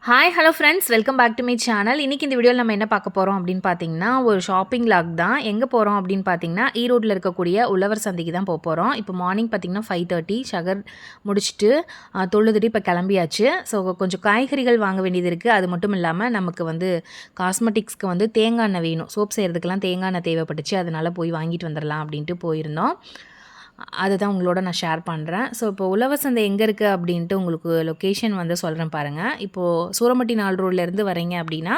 Hi hello friends, welcome back to my channel. இன்றைக்கி இந்த வீடியோவில் நம்ம என்ன பார்க்க போகிறோம் அப்படின்னு பார்த்தீங்கன்னா, ஒரு ஷாப்பிங் லாக் தான். எங்கே போகிறோம் அப்படின்னு பார்த்தீங்கன்னா, ஈரோட்டில் இருக்கக்கூடிய உழவர் சந்தைக்கு தான் போகிறோம். இப்போ மார்னிங் பார்த்தீங்கன்னா 5:30 ஷகர் முடிச்சுட்டு தொழுதுட்டு இப்போ கிளம்பியாச்சு. ஸோ கொஞ்சம் காய்கறிகள் வாங்க வேண்டியது இருக்குது. அது மட்டும் இல்லாமல் நமக்கு வந்து காஸ்மெட்டிக்ஸ்க்கு வந்து தேங்காய் எண்ணெய் வேணும். சோப் செய்கிறதுக்கெலாம் தேங்காய் எண்ணெய் தேவைப்பட்டுச்சு. அதனால் போய் வாங்கிட்டு வந்துடலாம் அப்படின்ட்டு போயிருந்தோம். அதுதான் உங்களோட நான் ஷேர் பண்ணுறேன். ஸோ இப்போ உழவர் சந்தை எங்கே இருக்குது அப்படின்ட்டு உங்களுக்கு லொக்கேஷன் வந்து சொல்கிறேன் பாருங்கள். இப்போது சூரமட்டி 4 ரோட்லேருந்து வரீங்க அப்படின்னா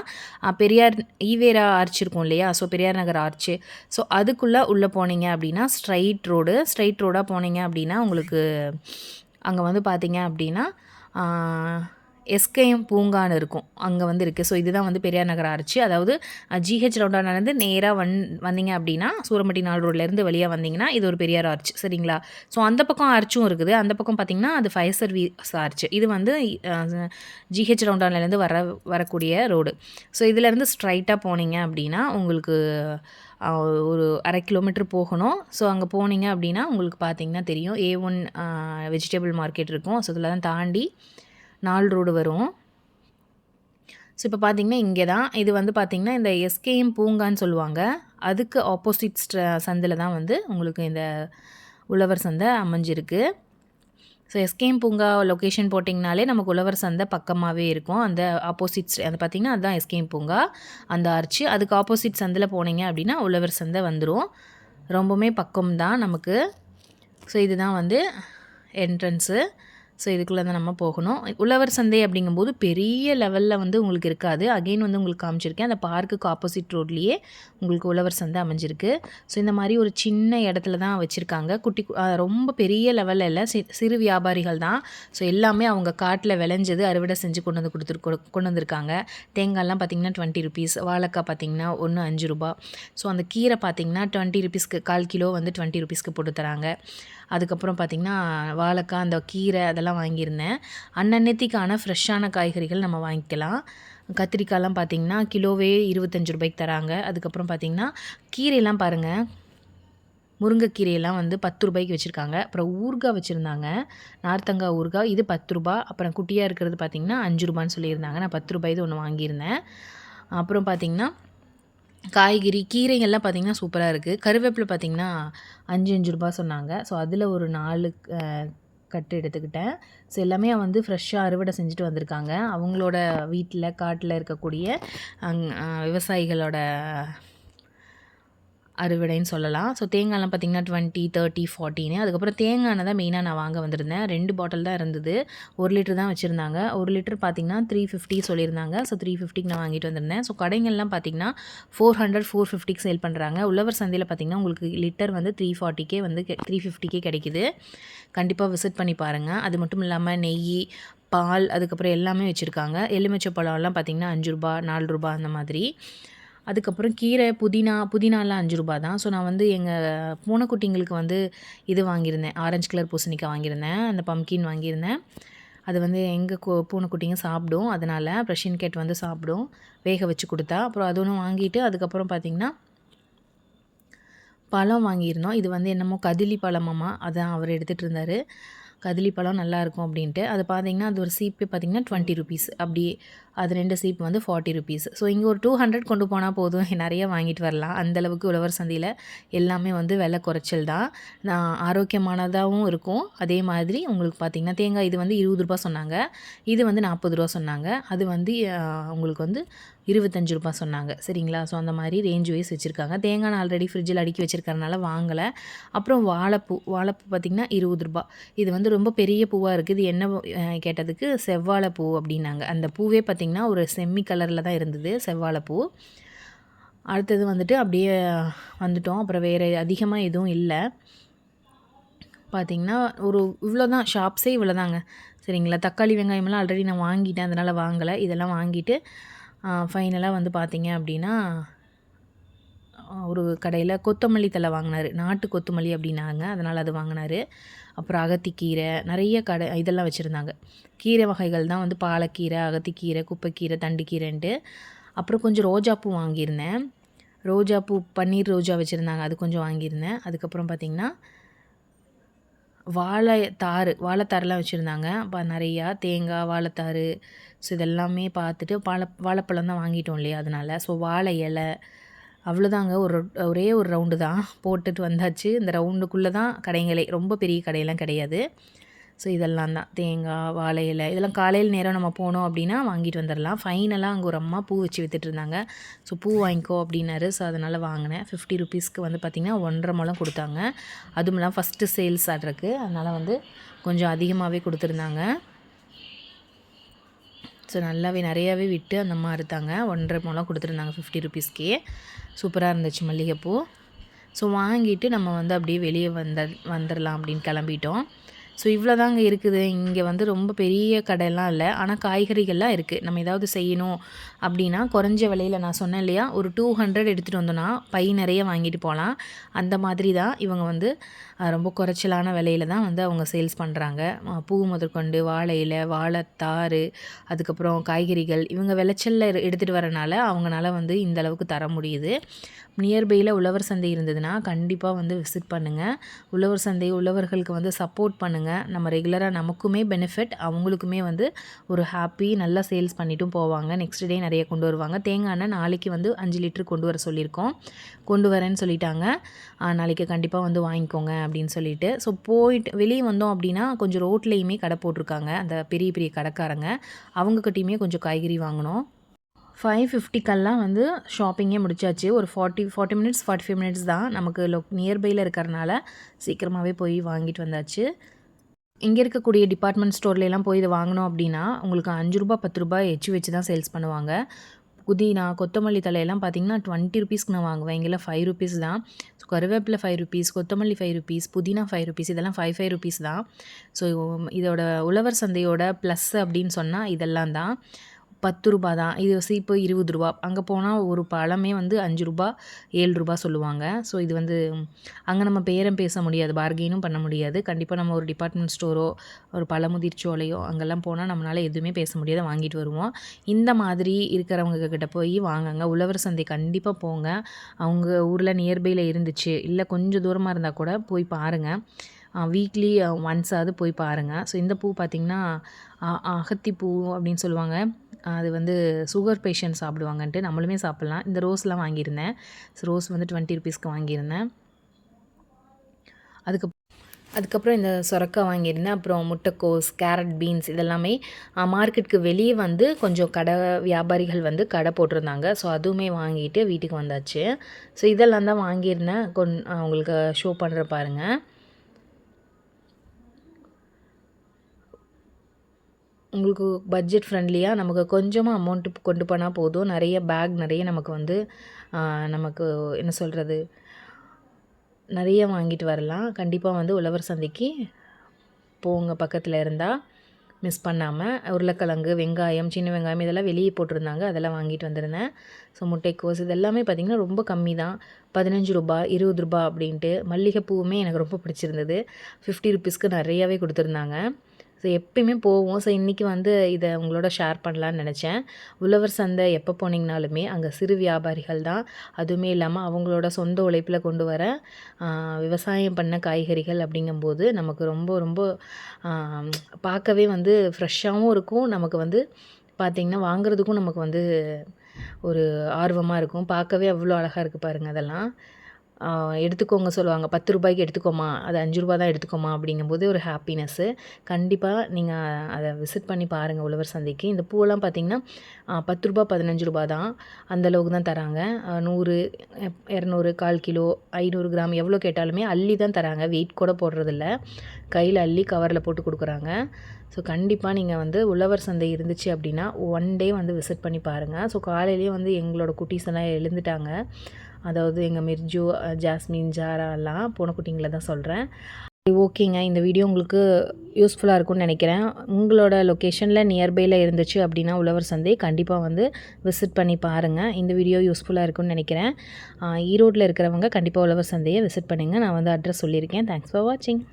பெரியார் ஈவேரா ஆர்ச் இருக்கும் இல்லையா? So Periyar Nagar arch. So அதுக்குள்ளே உள்ளே போனீங்க அப்படின்னா ஸ்ட்ரைட் ரோடாக போனீங்க அப்படின்னா உங்களுக்கு அங்கே வந்து பார்த்தீங்க அப்படின்னா எஸ்கேஎம் பூங்கான்னு இருக்கும். அங்கே வந்து இருக்குது. ஸோ இதுதான் வந்து பெரியார் நகர் ஆர்ச்சு. அதாவது ஜிஹெச் ரவுண்டானாலேருந்து நேராக வந்தீங்க அப்படின்னா சூரமட்டி 4 ரோட்லேருந்து வெளியே வந்தீங்கன்னா இது ஒரு பெரியார் ஆர்ச். சரிங்களா? ஸோ அந்த பக்கம் ஆர்ச்சும் இருக்குது. அந்த பக்கம் பார்த்திங்கன்னா அது ஃபயர் சர்வீஸ் ஆர்ச். இது வந்து ஜிஹெச் ரவுண்டானாலேருந்து வரக்கூடிய ரோடு. ஸோ இதிலேருந்து ஸ்ட்ரைட்டாக போனீங்க அப்படின்னா உங்களுக்கு ஒரு 1/2 கிலோமீட்டர் போகணும். ஸோ அங்கே போனீங்க அப்படின்னா உங்களுக்கு பார்த்திங்கன்னா தெரியும் A1 வெஜிடபிள் மார்க்கெட் இருக்கும். ஸோ இதில் தான் தாண்டி 4 ரோடு வரும். ஸோ இப்போ பார்த்திங்கன்னா இங்கே தான் இது வந்து பார்த்திங்கன்னா இந்த எஸ்கேஎம் பூங்கான்னு சொல்லுவாங்க. அதுக்கு ஆப்போசிட் சந்தில் தான் வந்து உங்களுக்கு இந்த உழவர் சந்தை அமைஞ்சிருக்கு. ஸோ எஸ்கேஎம் பூங்கா லொக்கேஷன் போட்டிங்கனாலே நமக்கு உழவர் சந்தை பக்கமாகவே இருக்கும். அந்த ஆப்போசிட் அது பார்த்திங்கன்னா அதுதான் எஸ்கேஎம் பூங்கா அந்த ஆர்ச்சி. அதுக்கு ஆப்போசிட் சந்தில் போனீங்க அப்படின்னா உழவர் சந்தை வந்துடும். ரொம்பவுமே பக்கம்தான் நமக்கு. ஸோ இதுதான் வந்து என்ட்ரன்ஸு. ஸோ இதுக்குள்ளே தான் நம்ம போகணும். உழவர் சந்தை அப்படிங்கும்போது பெரிய லெவலில் வந்து உங்களுக்கு இருக்காது. அகெயின் வந்து உங்களுக்கு காமிச்சிருக்கேன். அந்த பார்க்குக்கு ஆப்போசிட் ரோட்லேயே உங்களுக்கு உழவர் சந்தை அமைஞ்சிருக்கு. ஸோ இந்த மாதிரி ஒரு சின்ன இடத்துல தான் வச்சுருக்காங்க. ரொம்ப பெரிய லெவலில் இல்லை, சிறு வியாபாரிகள் தான். ஸோ எல்லாமே அவங்க காட்டில் விளைஞ்சது அறுவடை செஞ்சு கொண்டு வந்திருக்காங்க. தேங்காய்லாம் பார்த்திங்கன்னா 20 ருபீஸ், வாழைக்காய் பார்த்திங்கன்னா ஒன்று 5 ரூபா. ஸோ அந்த கீரை பார்த்திங்கன்னா 20 ருபீஸ்க்கு 1/4 கிலோ வந்து 20 ருபீஸ்க்கு போட்டு தராங்க. அதுக்கப்புறம் பார்த்திங்கன்னா வாழைக்காய், அந்த கீரை அதெல்லாம் வாங்கியிருந்தேன். அன்னன்னைத்திக்கான ஃப்ரெஷ்ஷான காய்கறிகள் நம்ம வாங்கிக்கலாம். கத்திரிக்காய்லாம் பார்த்திங்கன்னா கிலோவே 25 ரூபாய்க்கு தராங்க. அதுக்கப்புறம் பார்த்திங்கன்னா கீரையெல்லாம் பாருங்கள், முருங்கைக்கீரையெல்லாம் வந்து 10 ரூபாய்க்கு வச்சுருக்காங்க. அப்புறம் ஊறுகாய் வச்சுருந்தாங்க, நார்த்தங்காய் ஊறுகாய். இது 10 ரூபா. அப்புறம் குட்டியாக இருக்கிறது பார்த்திங்கன்னா 5 ரூபான்னு சொல்லியிருந்தாங்க. நான் 10 ரூபாய்து ஒன்று வாங்கியிருந்தேன். அப்புறம் பார்த்திங்கன்னா காய்கறி கீரைகள்லாம் பார்த்திங்கன்னா சூப்பராக இருக்குது. கருவேப்பிலை பார்த்திங்கன்னா 5 ரூபா சொன்னாங்க. ஸோ அதில் ஒரு 4 கட்டு எடுத்துக்கிட்டேன். ஸோ எல்லாமே வந்து ஃப்ரெஷ்ஷாக அறுவடை செஞ்சுட்டு வந்திருக்காங்க. அவங்களோட வீட்டில் காட்டில் இருக்கக்கூடிய விவசாயிகளோட அறுவடைன்னு சொல்லலாம். ஸோ தேங்காய்லாம் பார்த்திங்கன்னா 20, 30, 40ன்னு. அதுக்கப்புறம் தேங்காய் எண்ணெய் தான் மெயினாக நான் வாங்க வந்திருந்தேன். 2 பாட்டில் தான் இருந்தது. 1 லிட்டர் தான் வச்சுருந்தாங்க. 1 லிட்டர் பார்த்திங்கன்னா 350 சொல்லியிருந்தாங்க. ஸோ 350க்கு நான் வாங்கிட்டு வந்திருந்தேன். ஸோ கடைங்கள்லாம் பார்த்திங்கன்னா 400, 450க்கு சேல் பண்ணுறாங்க. உழவர் சந்தையில் பார்த்திங்கன்னா உங்களுக்கு லிட்டர் வந்து 340கே வந்து 350கே கிடைக்குது. கண்டிப்பாக விசிட் பண்ணி பாருங்கள். அது மட்டும் இல்லாமல் நெய், பால், அதுக்கப்புறம் எல்லாமே வச்சுருக்காங்க. எலுமிச்சை பழம்லாம் பார்த்திங்கன்னா 5 ரூபா, 4 ரூபா அந்த மாதிரி. அதுக்கப்புறம் கீரை, புதினாலாம் 5 ரூபா தான். ஸோ நான் வந்து எங்கள் பூனைக்குட்டிங்களுக்கு வந்து இது வாங்கியிருந்தேன், ஆரஞ்சு கலர் பூசணிக்காய் வாங்கியிருந்தேன், அந்த பம்கின் வாங்கியிருந்தேன். அது வந்து எங்கள் பூனைக்குட்டிங்க சாப்பிடும். அதனால் பிரஷியன் கேட் வந்து சாப்பிடும் வேக வச்சு கொடுத்தா. அப்புறம் அது ஒன்று வாங்கிட்டு அதுக்கப்புறம் பார்த்திங்கன்னா பழம் வாங்கியிருந்தோம். இது வந்து என்னமோ கதிலி பழமாம்மா, அதான் அவர் எடுத்துகிட்டு இருந்தார். கதிலி பழம் நல்லாயிருக்கும் அப்படின்ட்டு. அது பார்த்திங்கன்னா அது ஒரு சீப்பே பார்த்திங்கன்னா 20 ருபீஸ். அப்படி அது 2 சீப் வந்து 40 ருபீஸ். ஸோ இங்கே ஒரு 200 கொண்டு போனால் போதும், நிறைய வாங்கிட்டு வரலாம். அந்தளவுக்கு உழவர் சந்தையில் எல்லாமே வந்து விலை குறைச்சல் தான். ஆரோக்கியமானதாகவும் இருக்கும். அதே மாதிரி உங்களுக்கு பார்த்திங்கன்னா தேங்காய் இது வந்து 20 ரூபா சொன்னாங்க. இது வந்து 40 ரூபா சொன்னாங்க. அது வந்து உங்களுக்கு வந்து 25 ரூபா சொன்னாங்க. சரிங்களா? ஸோ அந்த மாதிரி ரேஞ்ச் வைஸ் வச்சுருக்காங்க. தேங்காய் நான் ஆல்ரெடி ஃப்ரிட்ஜில் அடுக்கி வச்சுருக்கறனால வாங்கலை. அப்புறம் வாழைப்பூ பார்த்திங்கன்னா 20 ரூபா. இது வந்து ரொம்ப பெரிய பூவாக இருக்குது. இது என்ன கேட்டதுக்கு செவ்வாழைப்பூ அப்படின்னாங்க. அந்த பூவே பார்த்திங்கன்னா ஒரு செம்மி கலரில் தான் இருந்தது, செவ்வாழைப்பூ. அடுத்தது வந்துட்டு அப்படியே வந்துட்டோம். அப்புறம் வேறு அதிகமாக எதுவும் இல்லை. பார்த்திங்கன்னா இவ்வளோ தான், ஷாப்ஸே இவ்வளோ தாங்க. சரிங்களா? தக்காளி வெங்காயமெல்லாம் ஆல்ரெடி நான் வாங்கிட்டேன், அதனால் வாங்கலை. இதெல்லாம் வாங்கிட்டு ஃபைனலாக வந்து பார்த்திங்க அப்படின்னா ஒரு கடையில் கொத்தமல்லி தழை வாங்கினார். நாட்டு கொத்தமல்லி அப்படின்னாங்க, அதனால் அது வாங்கினார். அப்புறம் அகத்திக்கீரை, நிறைய இதெல்லாம் வச்சுருந்தாங்க. கீரை வகைகள் தான் வந்து பாலக்கீரை, அகத்திக்கீரை, குப்பைக்கீரை, தண்டுக்கீரைன்ட்டு. அப்புறம் கொஞ்சம் ரோஜாப்பூ வாங்கியிருந்தேன். ரோஜாப்பூ பன்னீர் ரோஜா வச்சுருந்தாங்க, அது கொஞ்சம் வாங்கியிருந்தேன். அதுக்கப்புறம் பார்த்திங்கன்னா வாழைத்தாரெலாம் வச்சுருந்தாங்க. அப்போ நிறையா தேங்காய், வாழைத்தாறு, ஸோ இதெல்லாமே பார்த்துட்டு வாழைப்பழம் தான் வாங்கிட்டோம் இல்லையா, அதனால். ஸோ வாழை இலை அவ்வளோதாங்க. ஒரே ஒரு ரவுண்டு தான் போட்டுட்டு வந்தாச்சு. இந்த ரவுண்டுக்குள்ளே தான் கடைங்களே, ரொம்ப பெரிய கடையெல்லாம் கிடையாது. ஸோ இதெல்லாம் தான் தேங்காய், வாழை இலை இதெல்லாம் காலையில் நேரம் நம்ம போனோம் அப்படின்னா வாங்கிட்டு வந்துடலாம். ஃபைனலாக அங்கே ஒரு அம்மா பூ வச்சு விற்றுட்டு இருந்தாங்க. ஸோ பூ வாங்கிக்கோ அப்படின்னாரு. ஸோ அதனால் வாங்கினேன். 50 ருபீஸ்க்கு வந்து பார்த்திங்கன்னா 1.5 முழம் கொடுத்தாங்க. அதுவும் இல்லாமல் ஃபஸ்ட்டு சேல்ஸ் ஆட்ருக்கு, அதனால் வந்து கொஞ்சம் அதிகமாகவே கொடுத்துருந்தாங்க. ஸோ நல்லாவே நிறையாவே விட்டு அந்த அம்மா அறுத்தாங்க. 1.5 முழம் கொடுத்துருந்தாங்க 50 ருபீஸ்க்கே. சூப்பராக இருந்துச்சு மல்லிகைப்பூ. ஸோ வாங்கிட்டு நம்ம வந்து அப்படியே வெளியே வந்துடலாம் அப்படின்னு கிளம்பிட்டோம். ஸோ இவ்வளோ தாங்க இருக்குது. இங்கே வந்து ரொம்ப பெரிய கடையெல்லாம் இல்லை, ஆனால் காய்கறிகள்லாம் இருக்குது. நம்ம ஏதாவது செய்யணும் அப்படின்னா குறைஞ்ச விலையில், நான் சொன்னேன் இல்லையா, ஒரு 200 எடுத்துகிட்டு வந்தோன்னா பை நிறைய வாங்கிட்டு போகலாம். அந்த மாதிரி தான் இவங்க வந்து ரொம்ப குறைச்சலான விலையில் தான் வந்து அவங்க சேல்ஸ் பண்ணுறாங்க. பூ முதற்கொண்டு வாழை இலை, வாழைத்தாறு, அதுக்கப்புறம் காய்கறிகள் இவங்க விளைச்சலில் எடுத்துகிட்டு வரனால அவங்களால வந்து இந்த அளவுக்கு தர முடியுது. நியர்பையில் உழவர் சந்தை இருந்ததுன்னா கண்டிப்பாக வந்து விசிட் பண்ணுங்கள். உழவர் சந்தை உழவர்களுக்கு வந்து சப்போர்ட் பண்ணுங்கள். நம்ம ரெகுலராக நமக்குமே பெனிஃபிட், அவங்களுக்குமே வந்து ஒரு ஹாப்பி, நல்லா சேல்ஸ் பண்ணிட்டும் போவாங்க. நெக்ஸ்ட் டே நிறைய கொண்டு வருவாங்க. தேங்காய் எண்ணெய் நாளைக்கு வந்து 5 லிட்டர் கொண்டு வர சொல்லியிருக்கோம். கொண்டு வரேன்னு சொல்லிட்டாங்க. நாளைக்கு கண்டிப்பாக வந்து வாங்கிக்கோங்க அப்படின்னு சொல்லிட்டு. ஸோ போயிட்டு வெளியே வந்தோம் அப்படின்னா கொஞ்சம் ரோட்லேயுமே கடை போட்டிருக்காங்க அந்த பெரிய பெரிய கடைக்காரங்க. அவங்கக்கிட்டையுமே கொஞ்சம் காய்கறி வாங்கினோம். 5:50க்கெல்லாம் வந்து ஷாப்பிங்கே முடிச்சாச்சு. ஒரு 40 மினிட்ஸ் 45 மினிட்ஸ் தான் நமக்கு நியர்பையில் இருக்கிறனால சீக்கிரமாகவே போய் வாங்கிட்டு வந்தாச்சு. இங்கே இருக்கக்கூடிய டிபார்ட்மெண்ட் ஸ்டோர்லாம் போய் இதை வாங்கினோம் அப்படின்னா உங்களுக்கு 5 ரூபா 10 ரூபாய் வச்சு தான் சேல்ஸ் பண்ணுவாங்க. புதினா, கொத்தமல்லி தலையெல்லாம் பார்த்திங்கன்னா 20 ருபீஸ்க்கு நான் வாங்குவேன். இங்கெல்லாம் 5 ருபீஸ் தான். ஸோ கருவேப்பிலை 5 ருபீஸ், கொத்தமல்லி 5 ருபீஸ், புதினா 5 ருபீஸ், இதெல்லாம் 5 ருபீஸ் தான். ஸோ இதோட உழவர் சந்தையோட ப்ளஸ் அப்படின்னு சொன்னால் இதெல்லாம் தான். 10 ரூபா தான். இது சீப்பு 20 ரூபா. அங்கே போனால் ஒரு பழமே வந்து 5 ரூபா 7 ரூபா சொல்லுவாங்க. ஸோ இது வந்து அங்கே நம்ம பேரம் பேச முடியாது, பார்கெயினும் பண்ண முடியாது. கண்டிப்பாக நம்ம ஒரு டிபார்ட்மெண்ட் ஸ்டோரோ ஒரு பழமுதிர்ச்சோலையோ அங்கெல்லாம் போனால் நம்மளால் எதுவுமே பேச முடியாது, வாங்கிட்டு வருவோம். இந்த மாதிரி இருக்கிறவங்க கிட்ட போய் வாங்குங்க. உழவர் சந்தை கண்டிப்பாக போங்க. அவங்க ஊரில் நியர்பையில் இருந்துச்சு, இல்லை கொஞ்சம் தூரமாக இருந்தால் கூட போய் பாருங்கள். வீக்லி ஒன்ஸாவது போய் பாருங்கள். ஸோ இந்த பூ பார்த்திங்கன்னா அகத்திப்பூ அப்படின்னு சொல்லுவாங்க. அது வந்து சுகர் பேஷண்ட் சாப்பிடுவாங்கன்ட்டு, நம்மளுமே சாப்பிட்லாம். இந்த ரோஸ்லாம் வாங்கியிருந்தேன். ஸோ ரோஸ் வந்து 20 ருபீஸ்க்கு வாங்கியிருந்தேன். அதுக்கப்புறம் இந்த சொரக்காய் வாங்கியிருந்தேன். அப்புறம் முட்டைக்கோஸ், கேரட், பீன்ஸ் இதெல்லாமே மார்க்கெட்டுக்கு வெளியே வந்து கொஞ்சம் கடை வியாபாரிகள் வந்து கடை போட்டிருந்தாங்க. ஸோ அதுவுமே வாங்கிட்டு வீட்டுக்கு வந்தாச்சு. ஸோ இதெல்லாம் தான் வாங்கியிருந்தேன். உங்களுக்கு ஷோ பண்ணுற பாருங்கள். உங்களுக்கு பட்ஜெட் ஃப்ரெண்ட்லியாக நமக்கு கொஞ்சமாக அமௌண்ட்டு கொண்டு போனால் போதும். நிறைய பேக் நிறைய நமக்கு வந்து நமக்கு என்ன சொல்கிறது, நிறைய வாங்கிட்டு வரலாம். கண்டிப்பாக வந்து உழவர் சந்தைக்கு போங்க, பக்கத்தில் இருந்தால் மிஸ் பண்ணாமல். உருளைக்கிழங்கு, வெங்காயம், சின்ன வெங்காயம் இதெல்லாம் வெளியே போட்டிருந்தாங்க, அதெல்லாம் வாங்கிட்டு வந்திருந்தேன். ஸோ முட்டைக்கோஸ் இதெல்லாமே பார்த்திங்கன்னா ரொம்ப கம்மி தான். 15 ரூபா 20 ரூபா அப்படின்ட்டு. மல்லிகைப்பூவுமே எனக்கு ரொம்ப பிடிச்சிருந்தது. 50 ருபீஸ்க்கு நிறையாவே கொடுத்துருந்தாங்க. ஸோ எப்பயுமே போவோம். ஸோ இன்றைக்கி வந்து இதை உங்களோட ஷேர் பண்ணலான்னு நினச்சேன். உழவர் சந்தை எப்போ போனீங்கனாலுமே அங்கே சிறு வியாபாரிகள் தான். அதுவுமே இல்லாமல் அவங்களோட சொந்த உழைப்பில் கொண்டு வர விவசாயம் பண்ண காய்கறிகள் அப்படிங்கும்போது நமக்கு ரொம்ப ரொம்ப பார்க்கவே வந்து ஃப்ரெஷ்ஷாகவும் இருக்கும். நமக்கு வந்து பார்த்திங்கன்னா வாங்குறதுக்கும் நமக்கு வந்து ஒரு ஆர்வமாக இருக்கும். பார்க்கவே அவ்வளோ அழகாக இருக்குது பாருங்கள். அதெல்லாம் எடுத்துக்கோங்க சொல்லுவாங்க. 10 ரூபாய்க்கு எடுத்துக்கோமா, அது 5 ரூபா தான் எடுத்துக்கோமா அப்படிங்கும்போது ஒரு ஹாப்பினஸ்ஸு. கண்டிப்பாாக நீங்கள் அதை விசிட் பண்ணி பாருங்கள் உழவர் சந்தைக்கு. இந்த பூவெல்லாம் பார்த்திங்கன்னா 10 ரூபா 15 ரூபா தான், அந்தளவுக்கு தான் தராங்க. 100, 200, 1/4 கிலோ, 500 கிராம் எவ்வளோ கேட்டாலுமே அள்ளி தான் தராங்க. வெயிட் கூட போடுறதில்ல, கையில் அள்ளி கவரில் போட்டு கொடுக்குறாங்க. ஸோ கண்டிப்பாக நீங்கள் வந்து உழவர் சந்தை இருந்துச்சு அப்படின்னா ஒன் டே வந்து விசிட் பண்ணி பாருங்கள். ஸோ காலையிலேயே வந்து எங்களோட குட்டீஸ் எல்லாம் எழுந்துட்டாங்க. அதாவது எங்கள் மிர்ஜு, ஜாஸ்மின், ஜாரா எல்லாம் பூனைக்குட்டிங்களை தான் சொல்கிறேன். ஓகேங்க, இந்த வீடியோ உங்களுக்கு யூஸ்ஃபுல்லாக இருக்கும்னு நினைக்கிறேன். உங்களோட லொக்கேஷனில் நியர்பையில் இருந்துச்சு அப்படின்னா உழவர் சந்தை கண்டிப்பாக வந்து விசிட் பண்ணி பாருங்கள். இந்த வீடியோ யூஸ்ஃபுல்லாக இருக்கும்னு நினைக்கிறேன். ஈரோட்டில் இருக்கிறவங்க கண்டிப்பாக உழவர் சந்தையை விசிட் பண்ணுங்கள். நான் வந்து அட்ரஸ் சொல்லியிருக்கேன். தேங்க்ஸ் ஃபார் வாட்சிங்.